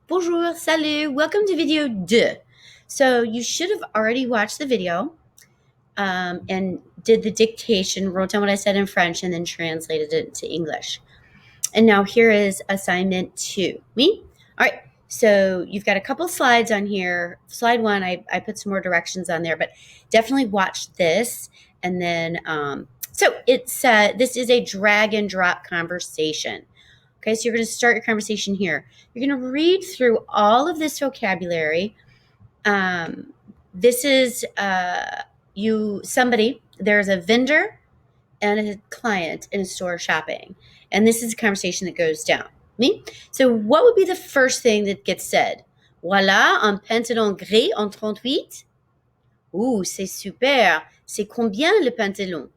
Bonjour, salut, welcome to video 2. So you should have already watched the video and did the dictation, wrote down what I said in French, and then translated it to English. And now here is assignment 2. Me? All right, so you've got a couple slides on here. Slide 1, I put some more directions on there, but definitely watch this. And then, so it's this is a drag and drop conversation. Okay, so you're going to start your conversation here. You're going to read through all of this vocabulary. This is there's a vendor and a client in a store shopping. And this is a conversation that goes down. Me? So what would be the first thing that gets said? Voilà, un pantalon gris en 38. Ouh, c'est super. C'est combien le pantalon?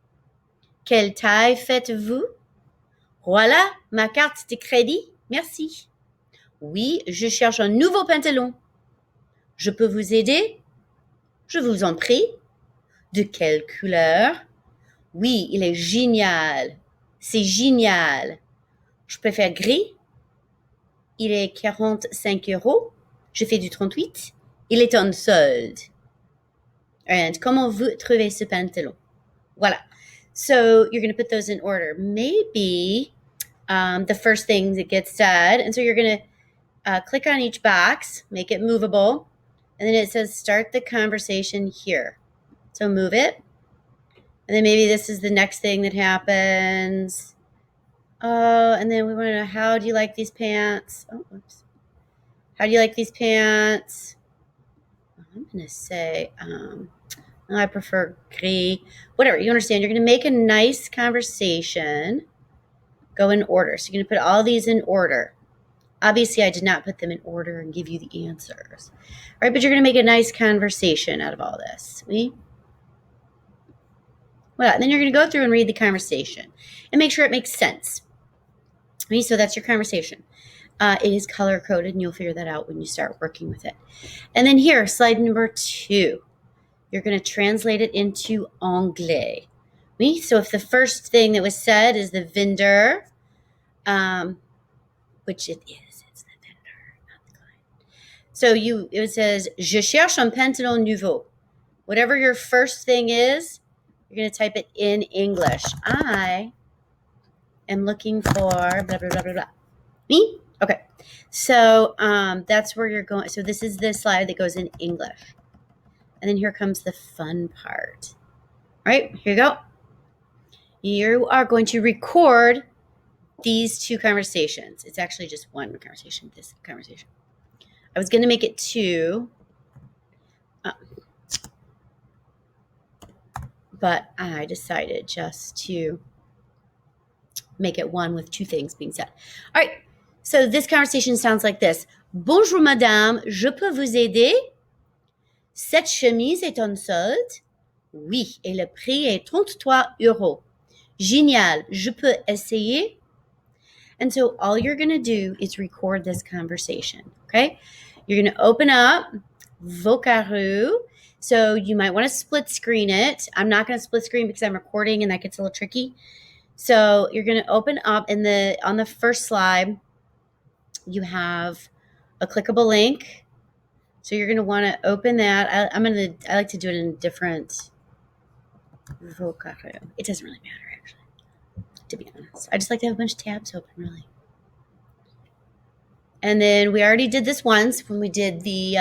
Quelle taille faites-vous? Voilà ma carte de crédit. Merci. Oui, je cherche un nouveau pantalon. Je peux vous aider? Je vous en prie. De quelle couleur? Oui, il est génial. C'est génial. Je préfère gris. Il est 45 €. Je fais du 38. Il est en solde. And comment vous trouvez ce pantalon? Voilà. So you're going to put those in order. Maybe the first thing that gets said. And so you're going to click on each box, make it movable. And then it says start the conversation here. So move it. And then maybe this is the next thing that happens. And then we want to know, how do you like these pants? Oh, whoops. How do you like these pants? I'm going to say, I prefer gris. Whatever, you understand. You're going to make a nice conversation. Go in order. So you're going to put all these in order. Obviously, I did not put them in order and give you the answers. All right, but you're going to make a nice conversation out of all this. Oui? Well, and then you're going to go through and read the conversation and make sure it makes sense. Oui? So that's your conversation. It is color-coded, and you'll figure that out when you start working with it. And then here, slide number 2. You're going to translate it into anglais. Oui? So if the first thing that was said is the vendor, which it is, it's the vendor, not the client. So it says, je cherche un pantalon nouveau. Whatever your first thing is, you're going to type it in English. I am looking for blah, blah, blah, blah, blah. Me? Okay. So that's where you're going. So this is the slide that goes in English. And then here comes the fun part. All right, here you go. You are going to record these 2 conversations. It's actually just one conversation, this conversation. I was going to make it 2, but I decided just to make it 1 with 2 things being said. All right, so this conversation sounds like this. Bonjour madame, je peux vous aider? Cette chemise est en solde? Oui, et le prix est 33 €. Génial, je peux essayer? And so all you're going to do is record this conversation, okay? You're going to open up Vocaroo. So you might want to split screen it. I'm not going to split screen because I'm recording and that gets a little tricky. So you're going to open up on the first slide, you have a clickable link. So you're going to want to open that. I like to do it in a different Vocaroo. It doesn't really matter, actually, to be honest. I just like to have a bunch of tabs open, really. And then we already did this once when we did the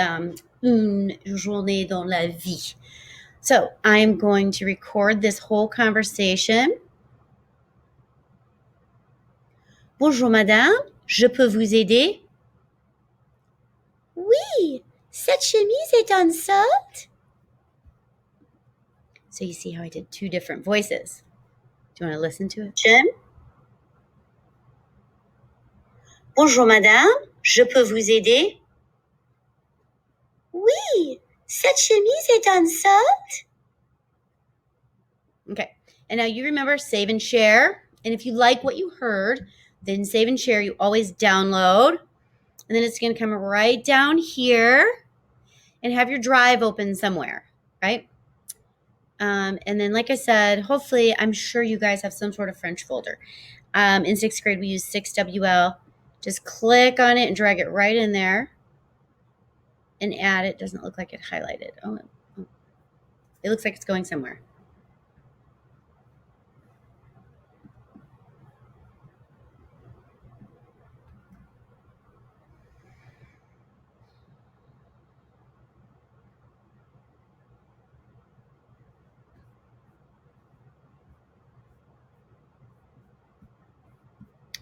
une journée dans la vie. So I'm going to record this whole conversation. Bonjour madame, je peux vous aider? Oui, cette chemise est en solde. So you see how I did 2 different voices. Do you want to listen to it? Bonjour madame, je peux vous aider? Oui, cette chemise est en solde. Okay, and now you remember save and share. And if you like what you heard, then save and share. You always download. And then it's going to come right down here and have your drive open somewhere, right? And then, like I said, hopefully, I'm sure you guys have some sort of French folder. In 6th grade, we use 6WL. Just click on it and drag it right in there. and add it. Doesn't look like it highlighted. Oh, it looks like it's going somewhere.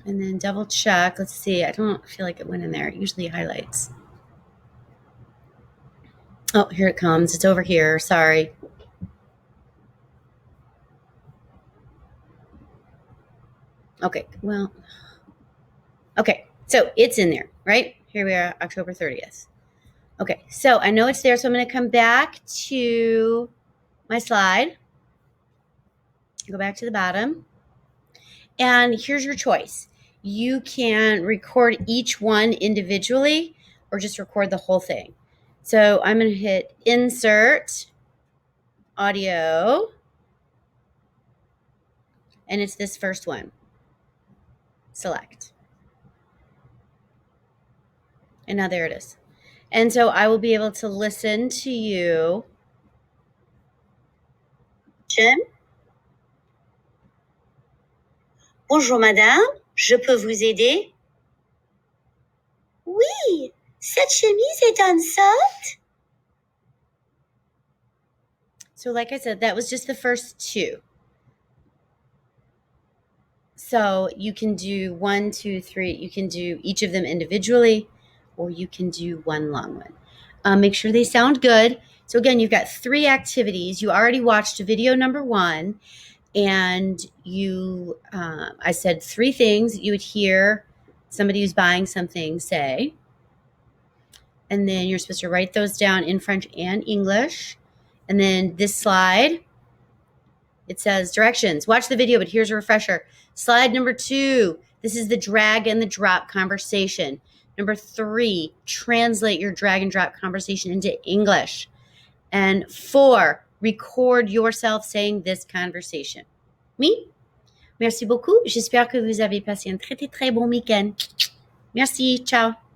And then double check. Let's see. I don't feel like it went in there. It usually highlights. Oh, here it comes. It's over here. Sorry. Okay. Well, okay. So it's in there, right? Here we are, October 30th. Okay. So I know it's there. So I'm going to come back to my slide. Go back to the bottom. And here's your choice. You can record each one individually or just record the whole thing. So I'm going to hit Insert Audio. And it's this first one. Select. And now there it is. And so I will be able to listen to you. Jim? Bonjour madame, je peux vous aider? Oui, cette chemise est unsold. So like I said, that was just the first two. So you can do 1, 2, 3. You can do each of them individually, or you can do one long one. Make sure they sound good. So again, you've got 3 activities. You already watched video number 1, and you, I said 3 things you would hear somebody who's buying something say, and then you're supposed to write those down in French and English. And then this slide, it says directions. Watch the video, but here's a refresher. Slide number 2, this is the drag and the drop conversation. Number 3, translate your drag and drop conversation into English. And 4, record yourself saying this conversation. Me? Merci beaucoup. J'espère que vous avez passé un très, très, très bon week-end. Merci. Ciao.